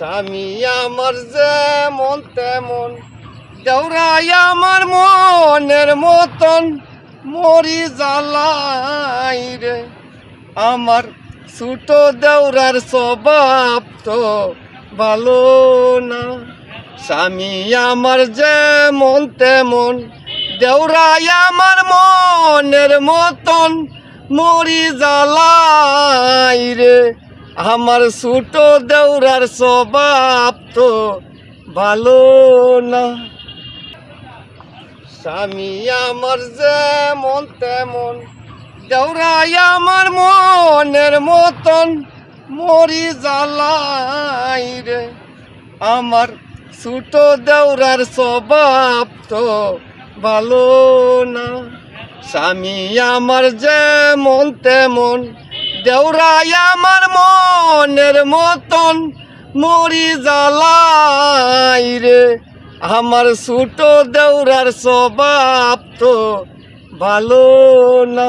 স্বামী আমার যেমন তেমন, দেওরাই আমার মনের মতন, মরি জ্বালাই রে। আমার ছোট দেওরার স্বভাব তো ভালো না। স্বামী আমার যেমন তেমন, দেওরাই আমার মনের মতন, মরি জ্বালাই রে। আমার ছোট দেওরার স্বভাব তো ভালো না। স্বামী আমার যেমন তেমন, দেওরাই আমার মনের মতন, মরি জ্বালাই রে। আমার ছোট দেওরার স্বভাব তো ভালো না। স্বামী আমার যেমন তেমন, দেওরাই আমার মনের মতন, মরি জ্বালাই রে। আমার ছোট দেওরার স্বভাব তো ভালো না।